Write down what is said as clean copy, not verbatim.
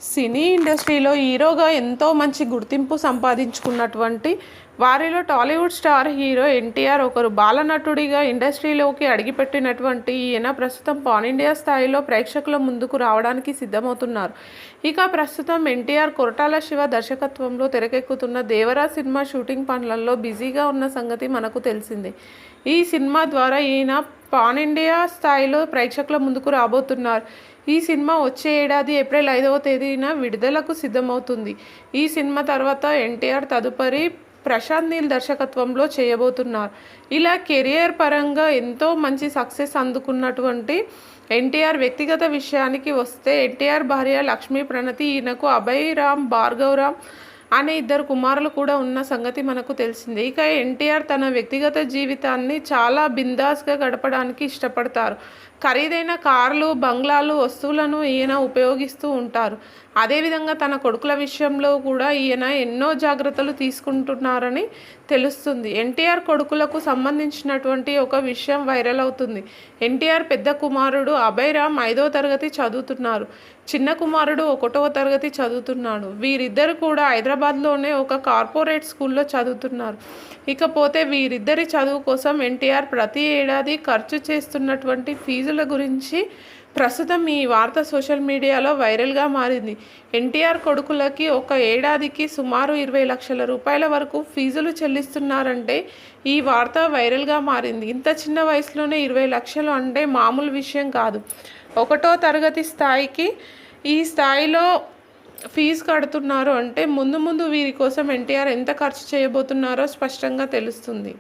సినీ ఇండస్ట్రీలో హీరోగా ఎంతో మంచి గుర్తింపు సంపాదించుకున్నటువంటి వారిలో టాలీవుడ్ స్టార్ హీరో ఎన్టీఆర్ ఒకరు. బాలనటుడిగా ఇండస్ట్రీలోకి అడుగుపెట్టినటువంటి ఈయన ప్రస్తుతం పాన్ ఇండియా స్థాయిలో ప్రేక్షకుల ముందుకు రావడానికి సిద్ధమవుతున్నారు. ఇక ప్రస్తుతం ఎన్టీఆర్ కొరటాల శివ దర్శకత్వంలో తెరకెక్కుతున్న దేవరా సినిమా షూటింగ్ పనులలో బిజీగా ఉన్న సంగతి మనకు తెలిసిందే. ఈ సినిమా ద్వారా ఈయన పాన్ ఇండియా స్థాయిలో ప్రేక్షకుల ముందుకు రాబోతున్నారు. ఈ సినిమా వచ్చే ఏడాది ఏప్రిల్ 5వ తేదీన విడుదలకు సిద్ధమవుతుంది. ఈ సినిమా తర్వాత ఎన్టీఆర్ తదుపరి ప్రశాంత్ నీల్ దర్శకత్వంలో చేయబోతున్నారు. ఇలా కెరియర్ పరంగా ఎంతో మంచి సక్సెస్ అందుకున్నటువంటి ఎన్టీఆర్ వ్యక్తిగత విషయానికి వస్తే, ఎన్టీఆర్ భార్య లక్ష్మీ ప్రణతి, ఈయనకు అభయ్ రామ్, భార్గవ్ రామ్ అనే 2 కుమారులు కూడా ఉన్న సంగతి మనకు తెలిసిందే. ఇక ఎన్టీఆర్ తన వ్యక్తిగత జీవితాన్ని చాలా బిందాస్గా గడపడానికి ఇష్టపడతారు. ఖరీదైన కార్లు, బంగ్లాలు, వస్తువులను ఈయన ఉపయోగిస్తూ ఉంటారు. అదేవిధంగా తన కొడుకుల విషయంలో కూడా ఈయన ఎన్నో జాగ్రత్తలు తీసుకుంటున్నారని తెలుస్తుంది. ఎన్టీఆర్ కొడుకులకు సంబంధించినటువంటి ఒక విషయం వైరల్ అవుతుంది. ఎన్టీఆర్ పెద్ద కుమారుడు అభయ్ రామ్ 5వ తరగతి చదువుతున్నారు. చిన్న కుమారుడు 1వ తరగతి చదువుతున్నాడు. వీరిద్దరు కూడా హైదరాబాద్లోనే ఒక కార్పొరేట్ స్కూల్లో చదువుతున్నారు. ఇకపోతే వీరిద్దరి చదువు కోసం ఎన్టీఆర్ ప్రతి ఏడాది ఖర్చు చేస్తున్నటువంటి ఫీజుల గురించి ప్రస్తుతం ఈ వార్త సోషల్ మీడియాలో వైరల్గా మారింది. ఎన్టీఆర్ కొడుకులకి ఒక ఏడాదికి సుమారు 20 లక్షల రూపాయల వరకు ఫీజులు చెల్లిస్తున్నారంటే ఈ వార్త వైరల్గా మారింది. ఇంత చిన్న వయసులోనే 20 లక్షలు అంటే మామూలు విషయం కాదు. 1వ తరగతి స్థాయికి ఈ స్థాయిలో ఫీజు కడుతున్నారు అంటే ముందు ముందు వీరి కోసం ఎన్టీఆర్ ఎంత ఖర్చు చేయబోతున్నారో స్పష్టంగా తెలుస్తుంది.